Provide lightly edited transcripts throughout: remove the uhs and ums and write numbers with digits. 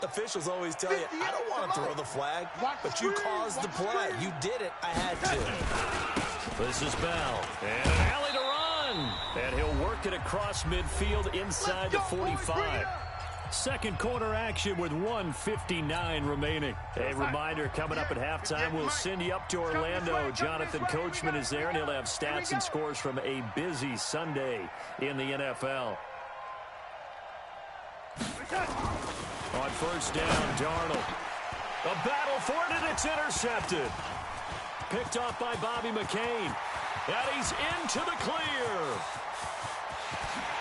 Officials always tell you, I don't want to throw the flag, but you caused the play. You did it. I had to. This is Bell. And an alley to run. And he'll work it across midfield inside the 45. Second quarter action with 1:59 remaining. A reminder, coming up at halftime, we'll send you up to Orlando. Jonathan Coachman is there, and he'll have stats and scores from a busy Sunday in the NFL. On first down, Darnold. A battle for it, and it's intercepted. Picked off by Bobby McCain. And he's into the clear.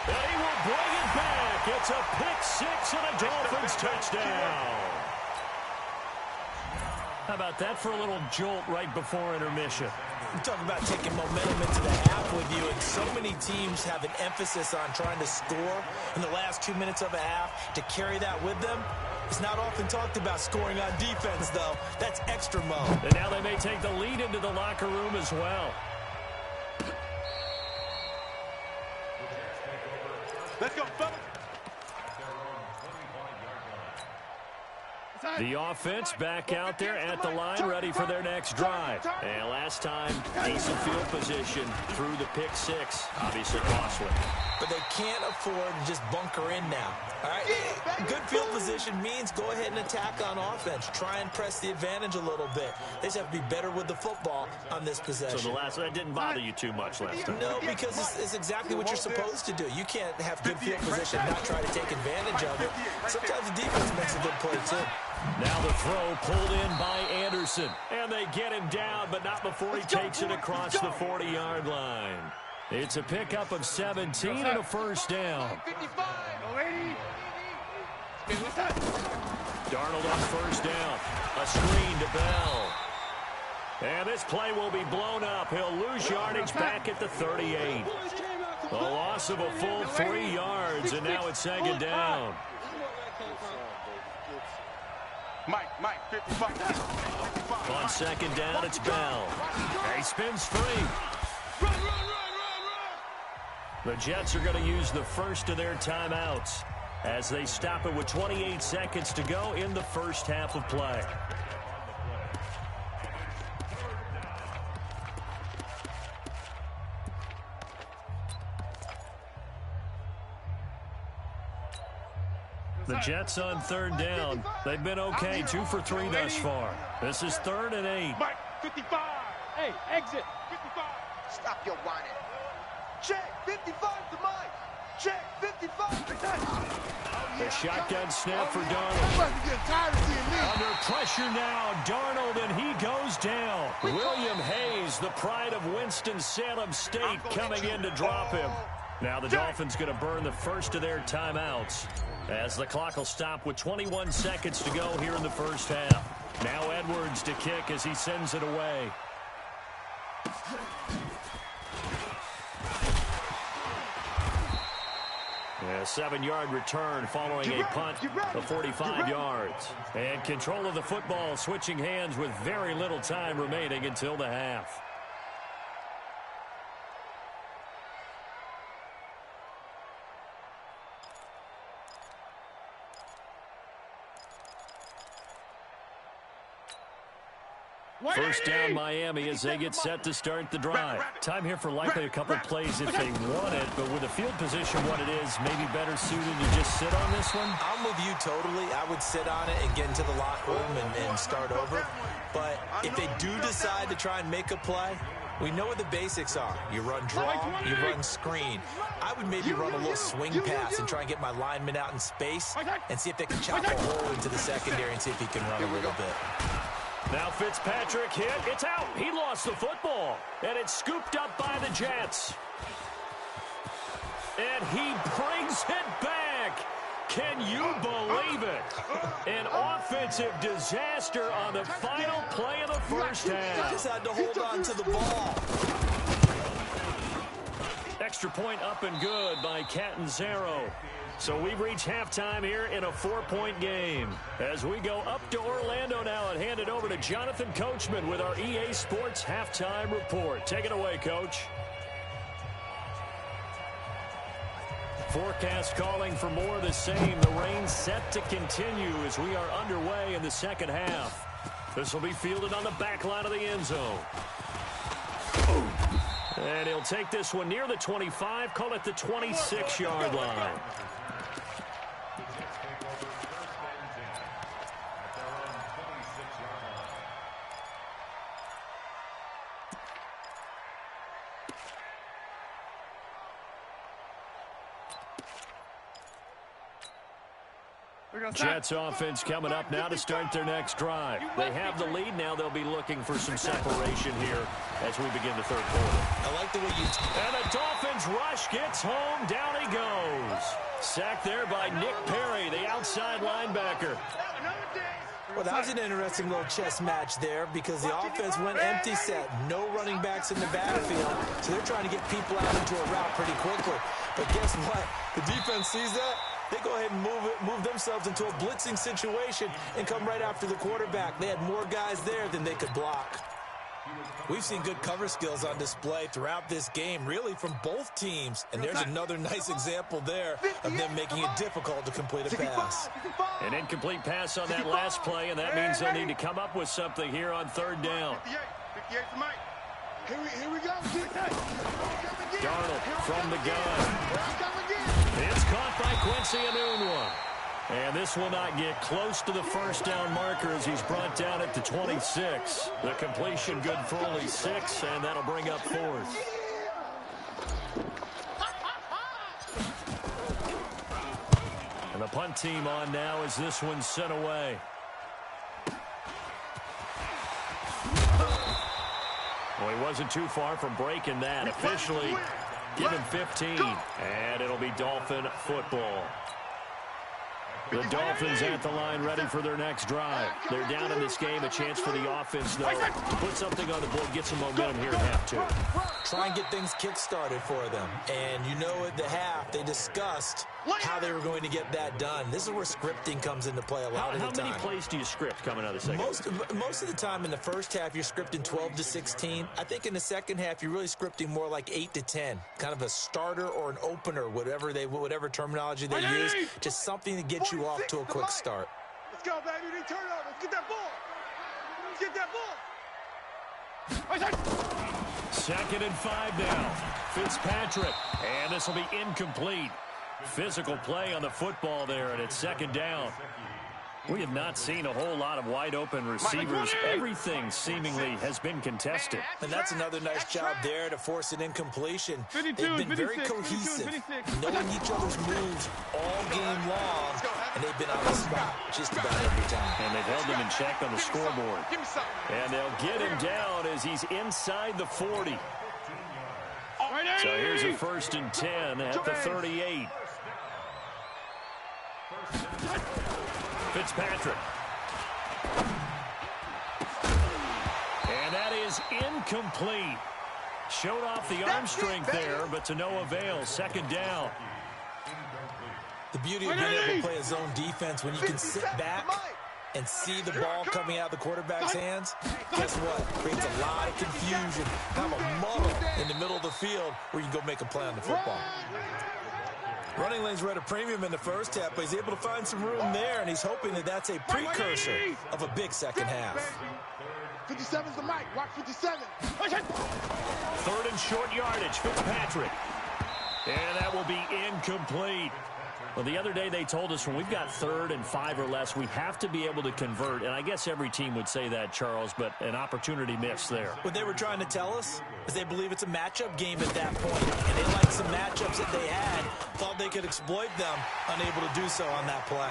And he will bring it back. It's a pick-6 and a Dolphins touchdown. How about that for a little jolt right before intermission? We're talking about taking momentum into the half with you, and so many teams have an emphasis on trying to score in the last 2 minutes of a half. To carry that with them, it's not often talked about scoring on defense, though. That's extra mode. And now they may take the lead into the locker room as well. Let's go, fellas. The offense back out there at the line, ready for their next drive. And last time, decent field position through the pick-6. Obviously costly. But they can't afford to just bunker in now. All right? Good field position means go ahead and attack on offense. Try and press the advantage a little bit. They just have to be better with the football on this possession. So that didn't bother you too much last time? No, because it's exactly what you're supposed to do. You can't have good field position and not try to take advantage of it. Sometimes the defense makes a good play, too. Now the throw pulled in by Anderson. And they get him down, but not before he takes it across the 40-yard line. It's a pickup of 17 and a first down. Darnold on first down. A screen to Bell. And this play will be blown up. He'll lose yardage back at the 38. A loss of a full 3 yards, and now it's second down. Mike, 55. On second down, it's Bell. He spins free. Run. The Jets are going to use the first of their timeouts as they stop it with 28 seconds to go in the first half of play. The Jets on third down. They've been okay, 2 for 3 thus far. This is 3rd and 8. Mike, 55. Hey, exit. 55. Stop your whining. Check, 55 to Mike. Check, 55. The shotgun snap for Darnold. Under pressure now, Darnold, and he goes down. William Hayes, the pride of Winston-Salem State, coming in to drop him. Now the Dolphins going to burn the first of their timeouts as the clock will stop with 21 seconds to go here in the first half. Now Edwards to kick as he sends it away. A 7-yard return following a punt of 45 yards. And control of the football switching hands with very little time remaining until the half. First down Miami as they get set to start the drive. Time here for likely a couple plays if they want it, but with the field position what it is, maybe better suited to just sit on this one? I'm with you totally. I would sit on it and get into the locker room and start over. But if they do decide to try and make a play, we know what the basics are. You run draw, you run screen. I would maybe run a little swing pass and try and get my lineman out in space and see if they can chop a hole into the secondary and see if he can run a little bit. Now Fitzpatrick hit. It's out. He lost the football. And it's scooped up by the Jets. And he brings it back. Can you believe it? An offensive disaster on the final play of the first half. Just had to hold on to the ball. Extra point up and good by Catanzaro. So we've reached halftime here in a 4-point game. As we go up to Orlando now and hand it over to Jonathan Coachman with our EA Sports Halftime Report. Take it away, Coach. forecast calling for more of the same. The rain set to continue as we are underway in the second half. This will be fielded on the back line of the end zone. And he'll take this one near the 25, call it the 26-yard line. Jets offense coming up now to start their next drive. They have the lead now. They'll be looking for some separation here as we begin the third quarter. I like the way you... And the Dolphins rush gets home. Down he goes. Sacked there by Nick Perry, the outside linebacker. Well, that was an interesting little chess match there because the offense went empty set. No running backs in the backfield, so they're trying to get people out into a route pretty quickly. But guess what? The defense sees that. They go ahead and move themselves into a blitzing situation and come right after the quarterback. They had more guys there than they could block. We've seen good cover skills on display throughout this game, really from both teams. And there's another nice example there of them making it difficult to complete a pass. An incomplete pass on that last play, and that means they'll need to come up with something here on third down. 58 for Mike. Here we go. Darnold from the gun. It's caught by Quincy Enunwa. And this will not get close to the first down marker as he's brought down at the 26. The completion good for only 6, and that'll bring up fourth. And the punt team on now as this one's sent away. Well, he wasn't too far from breaking that. Officially, give him 15, and it'll be Dolphin football. The Dolphins at the line ready for their next drive. They're down in this game. A chance for the offense, though, to put something on the board, get some momentum here at half two. Try and get things kick-started for them. And you know at the half, they discussed how they were going to get that done. This is where scripting comes into play a lot of the time. How many plays do you script coming out of the second half? Most of the time in the first half, you're scripting 12 to 16. I think in the second half, you're really scripting more like 8 to 10. Kind of a starter or an opener, whatever terminology they use. Just something to get you off to a quick start. Let's go, baby. They turn over. Let's get that ball. Let's get that ball. 2nd and 5 now. Fitzpatrick. And this will be incomplete. Physical play on the football there, and it's 2nd down. We have not seen a whole lot of wide-open receivers. Everything seemingly has been contested. And that's another nice job there to force an incompletion. They've been very cohesive, knowing each other's moves all game long, and they've been on the spot just about every time. And they've held him in check on the scoreboard. And they'll get him down as he's inside the 40. So here's a 1st and 10 at the 38. Fitzpatrick. And that is incomplete. Showed off the arm strength there, but to no avail. 2nd down. The beauty of being able to play a zone defense when you can sit back and see the ball coming out of the quarterback's hands, guess what? Creates a lot of confusion. Kind of a muddle in the middle of the field where you can go make a play on the football. Running lanes were at a premium in the first half, but he's able to find some room there, and he's hoping that that's a precursor of a big second half. 57's the mic. Watch 57. 3rd and short yardage. Fitzpatrick. And that will be incomplete. Well, the other day they told us when we've got 3rd and 5 or less, we have to be able to convert. And I guess every team would say that, Charles, but an opportunity missed there. What they were trying to tell us is they believe it's a matchup game at that point. And they liked some matchups that they had, thought they could exploit them, unable to do so on that play.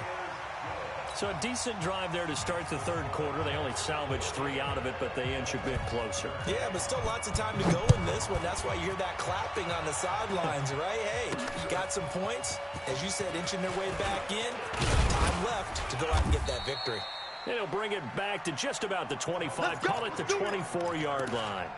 So a decent drive there to start the 3rd quarter. They only salvaged 3 out of it, but they inch a bit closer. Yeah, but still lots of time to go in this one. That's why you hear that clapping on the sidelines, right? Hey, got some points. As you said, inching their way back in. Time left to go out and get that victory. And he'll bring it back to just about the 25. Call it the 24-yard line.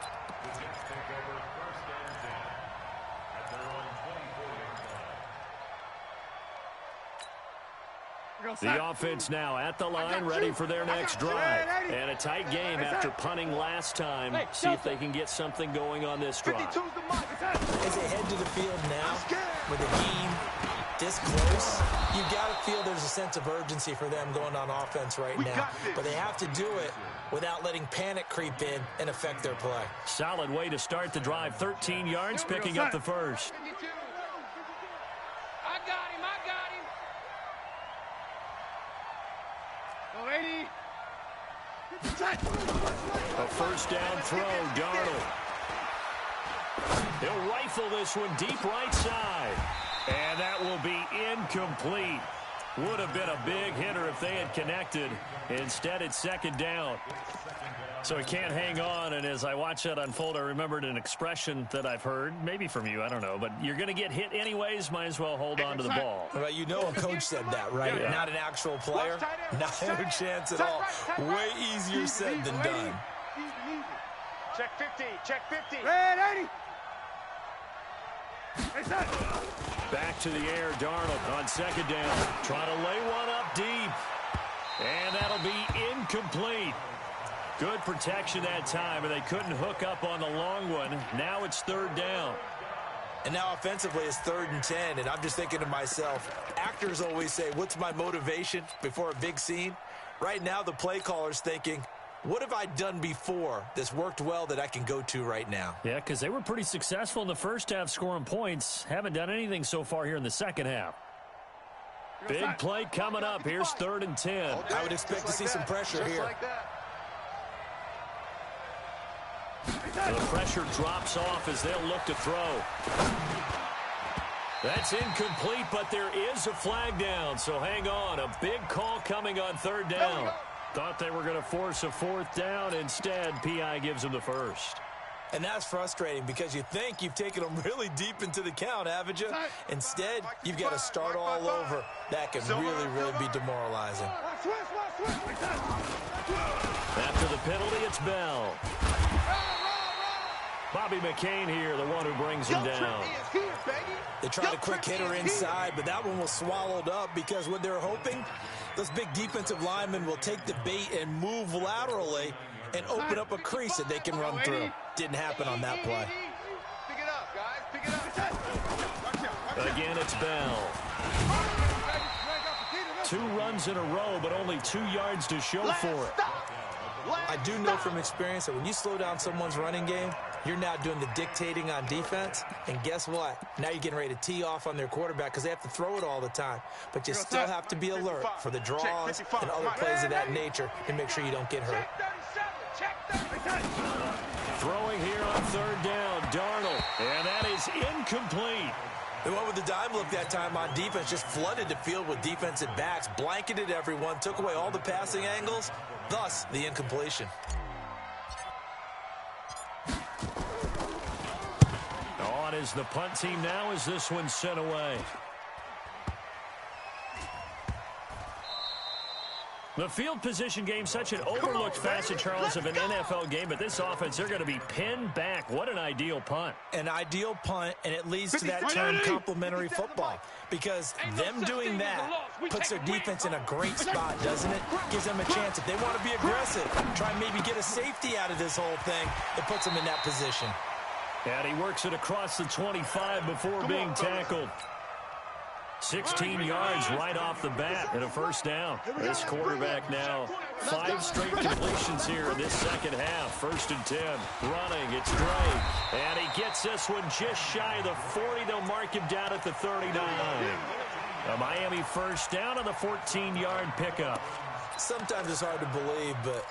The offense now at the line, ready for their next drive. And a tight game after punting last time. See if they can get something going on this drive. As they head to the field now, with the game this close, you got to feel there's a sense of urgency for them going on offense right now. But they have to do it without letting panic creep in and affect their play. Solid way to start the drive. 13 yards, picking up the first. I got him. A first down throw, Darnold. He'll rifle this one deep right side. And that will be incomplete. Would have been a big hitter if they had connected. Instead, it's second down. So he can't hang on, and as I watch that unfold, I remembered an expression that I've heard, maybe from you, I don't know, but you're going to get hit anyways, might as well hold on to the ball. Well, you know a coach said that, right? Yeah. Not an actual player. Not a chance at all. Way easier said than done. Check 50. Check 50. Red 80. Back to the air, Darnold on second down. Trying to lay one up deep. And that'll be incomplete. Good protection that time, and they couldn't hook up on the long one. Now it's third down. And now offensively it's 3rd and 10, and I'm just thinking to myself, actors always say, what's my motivation before a big scene? Right now the play caller's thinking, what have I done before that's worked well that I can go to right now? Yeah, because they were pretty successful in the first half scoring points. Haven't done anything so far here in the second half. Big play coming up. Here's 3rd and 10. I would expect to see some pressure here. The pressure drops off as they'll look to throw. That's incomplete, but there is a flag down, so hang on. A big call coming on 3rd down. Thought they were going to force a 4th down. Instead, P.I. gives them the first. And that's frustrating because you think you've taken them really deep into the count, haven't you? Instead, you've got to start all over. That can really, really be demoralizing. After the penalty, it's Bell. Bobby McCain here, the one who brings him down. They tried a quick hitter inside, but that one was swallowed up because what they're hoping, those big defensive linemen will take the bait and move laterally and open up a crease that they can run through. Didn't happen on that play. Pick it up, guys. Pick it up. Again, it's Bell. 2 runs in a row, but only 2 yards to show for it. I do know from experience that when you slow down someone's running game, you're now doing the dictating on defense. And guess what? Now you're getting ready to tee off on their quarterback because they have to throw it all the time. But you still have to be alert for the draws and other plays of that nature to make sure you don't get hurt. Throwing here on 3rd down, Darnold. And that is incomplete. They went with the dime look that time on defense, just flooded the field with defensive backs, blanketed everyone, took away all the passing angles, thus the incompletion. On is the punt team now as this one's sent away. The field position game, such an overlooked facet, Charles, of an NFL game, but this offense, they're going to be pinned back. What an ideal punt. An ideal punt, and it leads to that term complementary football, because them doing that puts their defense in a great spot, doesn't it? Gives them a chance. If they want to be aggressive, try and maybe get a safety out of this whole thing, it puts them in that position. And he works it across the 25 before being tackled. 16 yards right off the bat and a first down. This quarterback now 5 straight completions here in this second half. 1st and 10. Running, it's Drake. And he gets this one just shy of the 40. They'll mark him down at the 39. A Miami first down on the 14-yard pickup. Sometimes it's hard to believe, but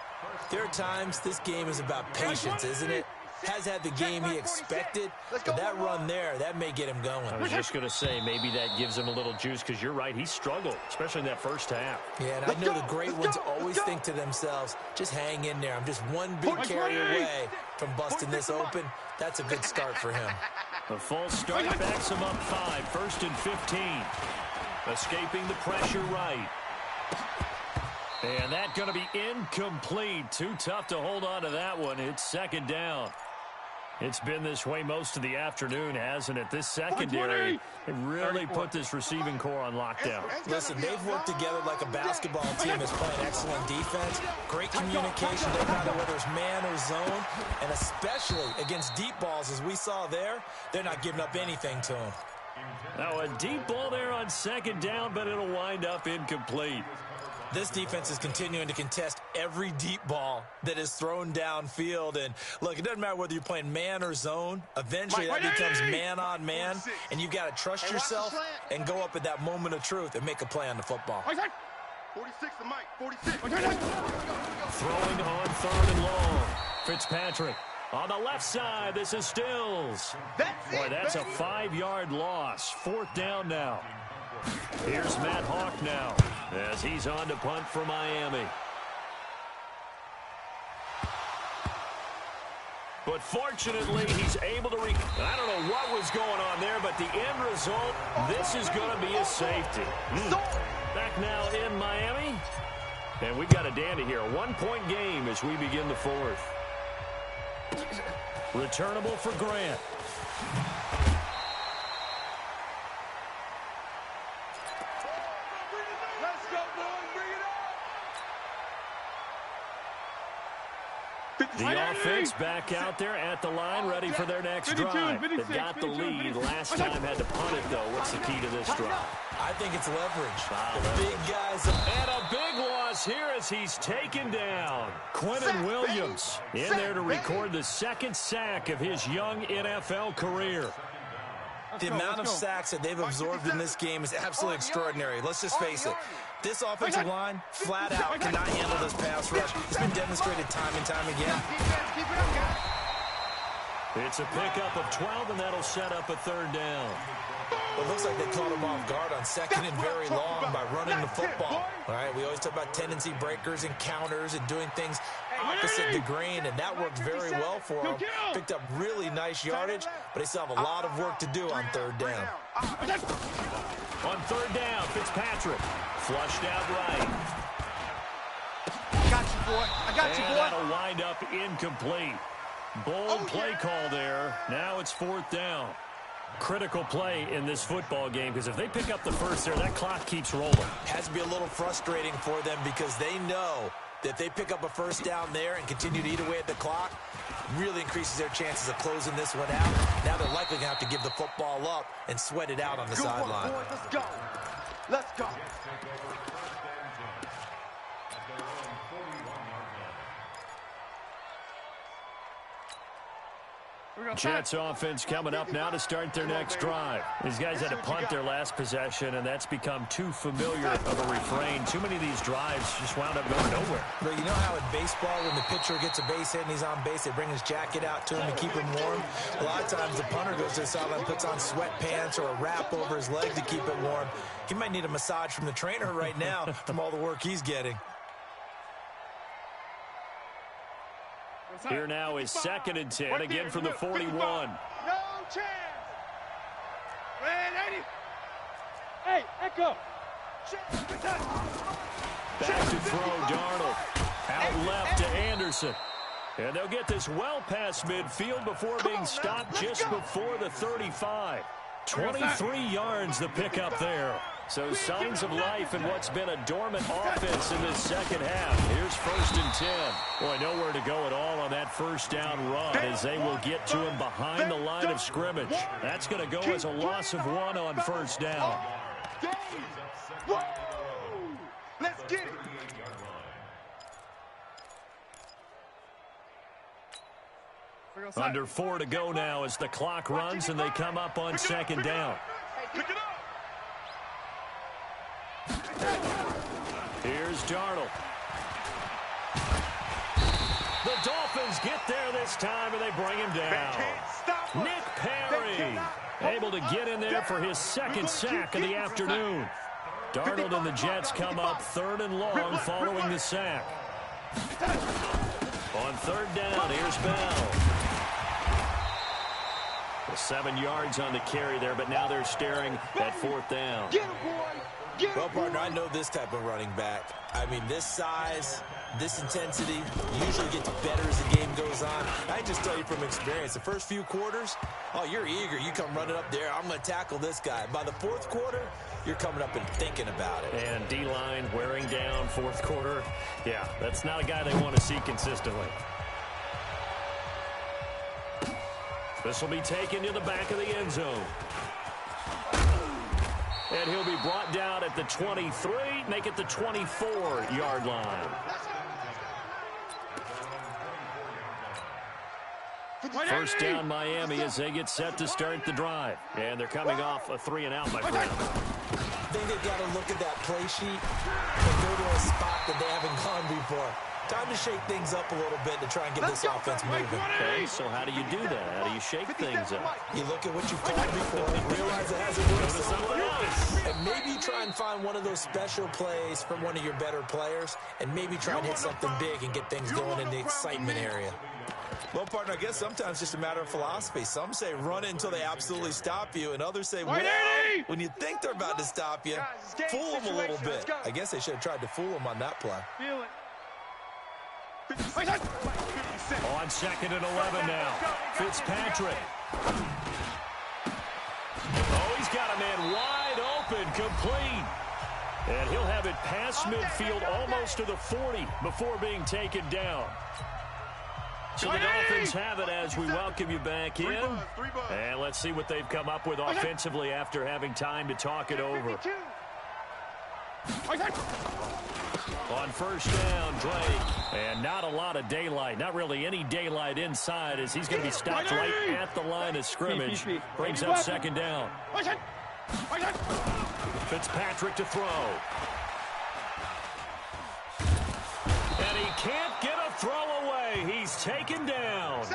there are times this game is about patience, isn't it? Has had the game he expected, but that run there, that may get him going. I was just going to say, maybe that gives him a little juice, because you're right, he struggled, especially in that first half. Yeah, and I know the great ones always think to themselves, just hang in there. I'm just one big carry away from busting this open. That's a good start for him. The false start backs him up 5, 1st and 15. Escaping the pressure right. And that's going to be incomplete. Too tough to hold on to that one. It's second down. It's been this way most of the afternoon, hasn't it? This secondary, it really put this receiving core on lockdown. Listen, they've worked together like a basketball team that's playing excellent defense. Great communication, doesn't matter whether it's man or zone. And especially against deep balls, as we saw there, they're not giving up anything to them. Now a deep ball there on second down, but it'll wind up incomplete. This defense is continuing to contest every deep ball that is thrown downfield. And, look, it doesn't matter whether you're playing man or zone. Eventually, that becomes man-on-man, and you've got to trust yourself and go up at that moment of truth and make a play on the football. 46 to Mike, 46. Throwing on third and long. Fitzpatrick on the left side. This is Stills. Boy, that's a 5-yard loss. Fourth down now. Here's Matt Hawk now as he's on to punt for Miami. But fortunately, he's able to I don't know what was going on there, but the end result, this is going to be a safety. Back now in Miami. And we've got a dandy here. A 1-point game as we begin the fourth. Returnable for Grant. The offense back out there at the line, ready for their next drive. They've got the lead. Last time had to punt it, though. What's the key to this drive? I think it's leverage. The big guys. And a big loss here as he's taken down. Quentin Williams in there to record the second sack of his young NFL career. The amount of sacks that they've absorbed in this game is absolutely extraordinary. Let's just face it. This offensive line, flat out, cannot handle this pass rush. It's been demonstrated time and time again. It's a pickup of 12, and that'll set up a third down. It looks like they caught him off guard on second and very long by running the football. All right, we always talk about tendency breakers and counters and doing things opposite the grain, and that worked very well for him. Picked up really nice yardage, but they still have a lot of work to do on third down. On third down, Fitzpatrick flushed out right. I got you, boy. I got you, boy. And that'll wind up incomplete. Bold play call there. Now it's fourth down. Critical play in this football game because if they pick up the first there, that clock keeps rolling. Has to be a little frustrating for them because they know that if they pick up a first down there and continue to eat away at the clock, really increases their chances of closing this one out. Now they're likely going to have to give the football up and sweat it out on the sideline. Let's go. Let's go. Jets offense coming up now to start their next drive. These guys had to punt their last possession, and that's become too familiar of a refrain. Too many of these drives just wound up going nowhere. But you know how in baseball, when the pitcher gets a base hit and he's on base, they bring his jacket out to him to keep him warm? A lot of times the punter goes to the sideline, puts on sweatpants or a wrap over his leg to keep it warm. He might need a massage from the trainer right now from all the work he's getting. Here now is 2nd and 10, again from the 41. No chance. Hey, Echo. Back to throw, Darnold. Out left to Anderson. And they'll get this well past midfield before being stopped just before the 35. 23 yards the pickup there. So signs of life in what's been a dormant offense in this second half. Here's 1st and 10. Boy, nowhere to go at all on that first down run as they will get to him behind the line of scrimmage. That's going to go as a loss of 1 on first down. Let's get it. Under 4 to go now as the clock runs and they come up on 2nd down. Here's Darnold. The Dolphins get there this time, and they bring him down. Nick Perry able to get in there for his 2nd sack of the afternoon. Darnold and the Jets come up 3rd and long following the sack. On 3rd down, here's Bell. 7 yards on the carry there, but now they're staring at 4th down. Get him, boy. Well, partner, I know this type of running back. I mean, this size, this intensity usually gets better as the game goes on. I just tell you from experience, the first few quarters, oh, you're eager. You come running up there. I'm going to tackle this guy. By the 4th quarter, you're coming up and thinking about it. And D-line wearing down 4th quarter. Yeah, that's not a guy they want to see consistently. This will be taken to the back of the end zone. And he'll be brought down at the 23, make it the 24-yard line. First down Miami as they get set to start the drive. And they're coming off a 3-and-out, my friend. I think they've got to look at that play sheet and go to a spot that they haven't gone before. Time to shake things up a little bit to try and get this offense moving. Okay, so how do you do that? How do you shake things up? You look at what you've called before and realize it hasn't worked somewhere else. And maybe try and find one of those special plays from one of your better players and maybe try and hit something big and get things going in the excitement area. Well, partner, I guess sometimes it's just a matter of philosophy. Some say run it until they absolutely stop you, and others say, well, when you think they're about to stop you, fool them a little bit. I guess they should have tried to fool them on that play. On 2nd and 11 now. Fitzpatrick. Oh, he's got a man wide open, complete. And he'll have it past midfield almost to the 40 before being taken down. So the Dolphins have it as we welcome you back in. And let's see what they've come up with offensively after having time to talk it over. On first down, Drake. And not a lot of daylight. Not really any daylight inside as he's going to be stopped right at the line of scrimmage. Brings up 2nd down. Fitzpatrick to throw. And he can't get a throw away. He's taken down.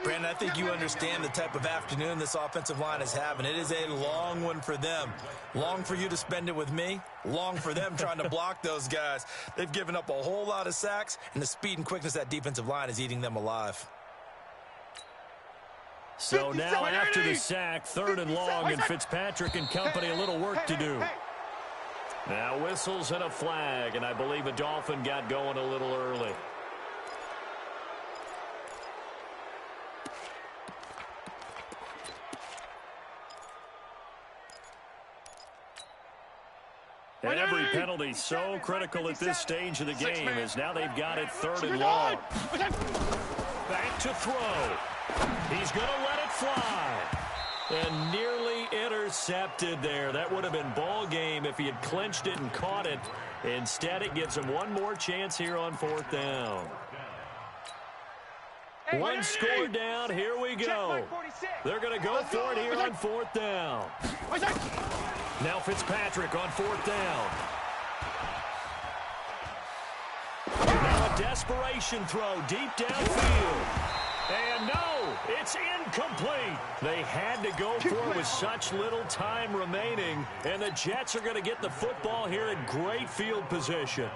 Brandon, I think you understand the type of afternoon this offensive line is having. It is a long one for them. Long for you to spend it with me. Long for them trying to block those guys. They've given up a whole lot of sacks, and the speed and quickness of that defensive line is eating them alive. So now after the sack, 3rd and long, and Fitzpatrick and company a little work to do. Now whistles and a flag, and I believe a Dolphin got going a little early. And every penalty so critical at this stage of the game as now they've got it 3rd and long. Back to throw. He's going to let it fly. And nearly intercepted there. That would have been ball game if he had clinched it and caught it. Instead, it gives him one more chance here on 4th down. One score down. Here we go. They're going to go for it here on 4th down. Now Fitzpatrick on 4th down. Now a desperation throw deep downfield. And no, it's incomplete. They had to go for it with such little time remaining. And the Jets are going to get the football here in great field position.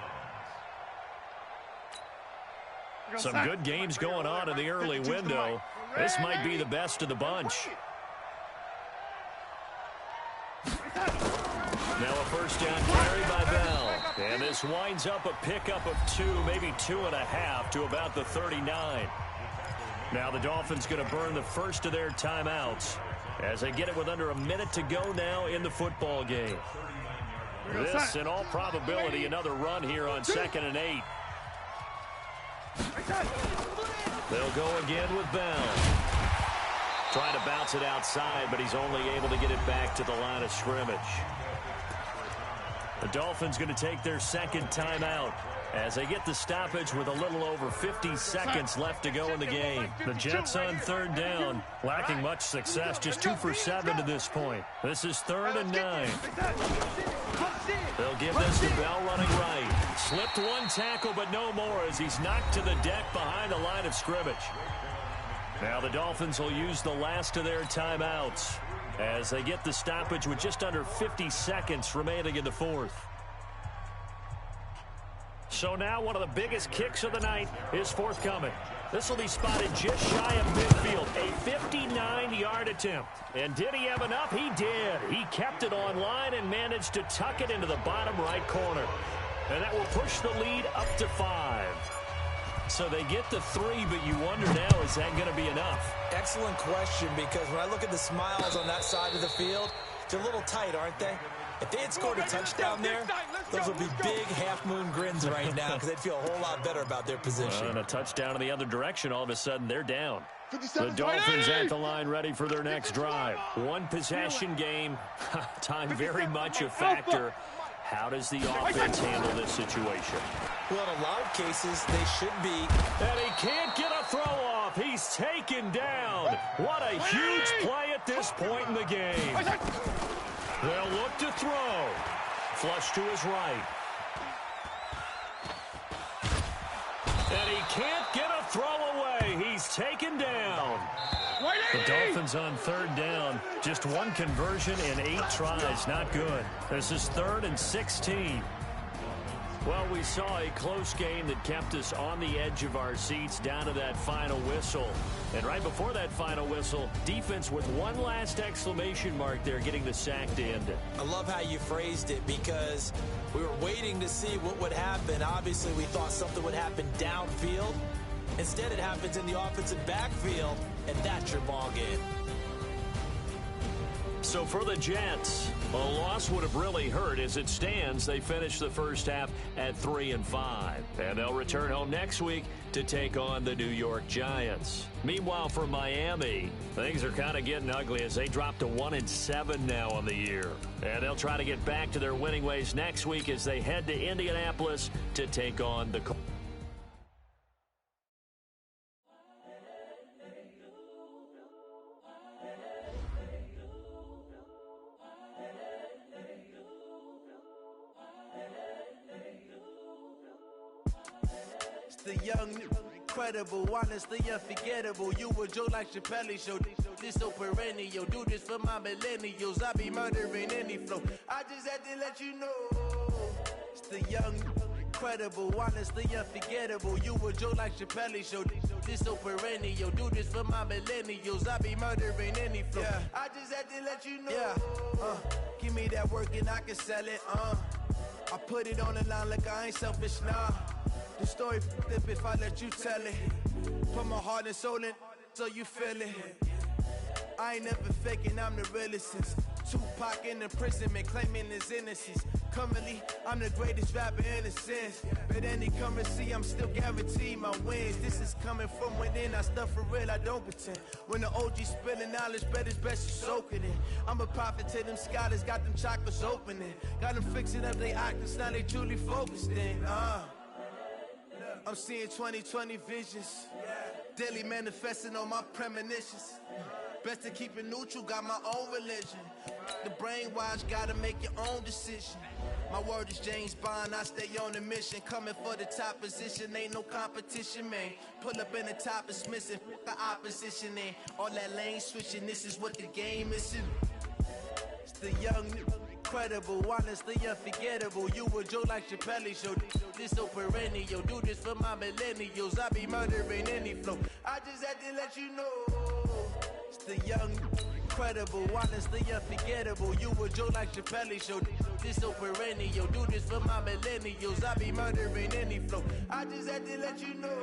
Some good games going on in the early window. This might be the best of the bunch. Now a first down carry by Bell. And this winds up a pickup of 2, maybe 2.5 to about the 39. Now the Dolphins going to burn the first of their timeouts as they get it with under a minute to go now in the football game. This, in all probability, another run here on 2nd and 8. They'll go again with Bell. Trying to bounce it outside, but he's only able to get it back to the line of scrimmage. The Dolphins going to take their 2nd timeout as they get the stoppage with a little over 50 seconds left to go in the game. The Jets on 3rd down, lacking much success, just 2 for 7 to this point. This is 3rd and 9. They'll give this to Bell running right. Slipped one tackle, but no more as he's knocked to the deck behind the line of scrimmage. Now the Dolphins will use the last of their timeouts as they get the stoppage with just under 50 seconds remaining in the 4th. So now one of the biggest kicks of the night is forthcoming. This will be spotted just shy of midfield. A 59-yard attempt. And did he have enough? He did. He kept it on line and managed to tuck it into the bottom right corner. And that will push the lead up to 5. So they get the 3, but you wonder now, is that going to be enough? Excellent question, because when I look at the smiles on that side of the field, they're a little tight, aren't they? If they had scored a touchdown there, those would be big half-moon grins right now because they'd feel a whole lot better about their position. And a touchdown in the other direction, all of a sudden they're down. The Dolphins at the line ready for their next drive. One possession game, time very much a factor. How does the offense handle this situation? Well, in a lot of cases, they should be. And he can't get a throw off. He's taken down. What a huge play at this point in the game. They'll look to throw. Flush to his right. And he can't get a throw away. He's taken down. The Dolphins on third down. Just one conversion in 8 tries. Not good. This is 3rd and 16. Well, we saw a close game that kept us on the edge of our seats down to that final whistle. And right before that final whistle, defense with one last exclamation mark there, getting the sack to end it. I love how you phrased it because we were waiting to see what would happen. Obviously, we thought something would happen downfield. Instead, it happens in the offensive backfield, and that's your ball game. So for the Jets, a loss would have really hurt. As it stands, they finished the first half at 3-5. And they'll return home next week to take on the New York Giants. Meanwhile, for Miami, things are kind of getting ugly as they drop to 1-7 now on the year. And they'll try to get back to their winning ways next week as they head to Indianapolis to take on the Colts. The young, incredible, honestly unforgettable. You a Joe like Chappelle show. This so perennial. Do this for my millennials. I be murdering any flow. I just had to let you know. It's the young, incredible, honestly unforgettable. You a Joe like Chappelle show. This so perennial. Do this for my millennials. I be murdering any flow. Yeah. I just had to let you know. Yeah. Give me that work and I can sell it. I put it on the line like I ain't selfish, nah. The story flip if I let you tell it. Put my heart and soul in so you feel it. I ain't never faking, I'm the realest since Tupac in imprisonment, claiming his innocence. Currently, I'm the greatest rapper in a sense. But any currency, I'm still guaranteed my wins. This is coming from within, I stuff for real, I don't pretend. When the OG spilling knowledge, bet it's best you soak it in. I'm a prophet to them scholars, got them chakras opening. Got them fixing up they octaves, now they truly focused in. I'm seeing 2020 visions. Daily manifesting on my premonitions. Best to keep it neutral, got my own religion. The brainwash, gotta make your own decision. My word is James Bond, I stay on a mission. Coming for the top position, ain't no competition, man. Pull up in the top, it's missing, the opposition ain't. All that lane switching, this is what the game is. It's the young, incredible, honestly unforgettable. You a Joe like Chappelle show. This so perennial. Do this for my millennials. I be murdering any flow. I just had to let you know. It's the young, incredible, honestly unforgettable. You a Joe like Chappelle show. This so perennial. Do this for my millennials. I be murdering any flow. I just had to let you know.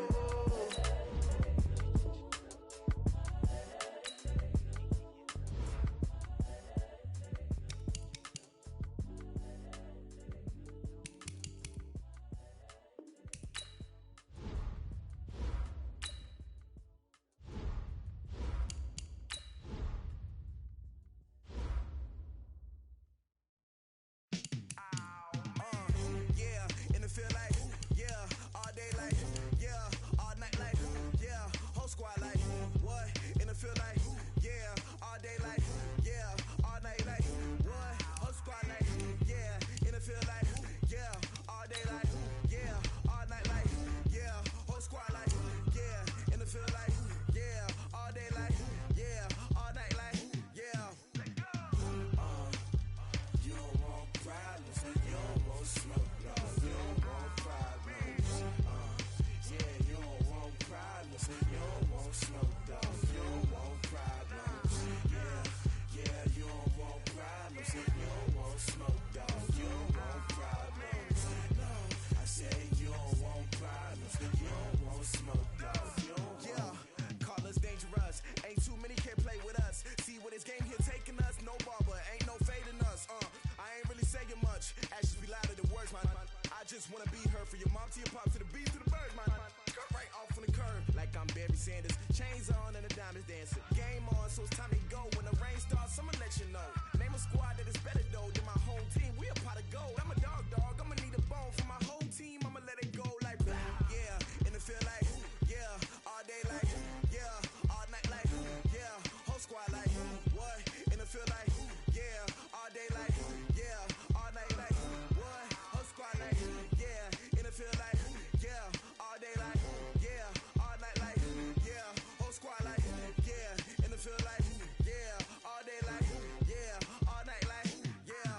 chains on and the diamonds dancing. Game on, so it's time to go. When the rain starts, I'ma let you know. Name a squad that is better though than my home team. We a pot of gold. I'm a dog. I'ma need a bone for my whole team. I'ma let it go like blah. Yeah, in the field like yeah, all day like yeah, all night like yeah, whole squad like what? In the field like yeah, all day like yeah, all night like what? Whole squad like yeah, in the field like yeah, all day like yeah, all night like yeah, whole squad like yeah, in the field like yeah, all day like yeah, all night like yeah.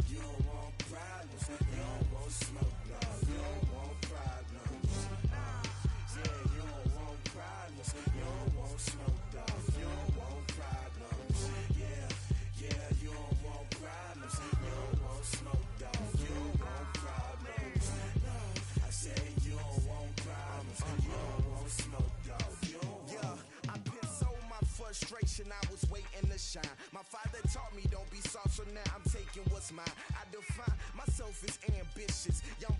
You don't want problems, you don't want smoke, no, you don't want problems. Yeah, you don't want problems, you don't want smoke, dog, you don't want problems. Yeah, you don't want problems, you don't want smoke, dog, you don't want problems. No, I said you don't want problems, you don't want smoke, dog, you don't want. Yeah, I pin so my frustration, I was waiting to shine. My father taught me don't be soft, so now I'm taking what's mine. I define myself as ambitious. Y'all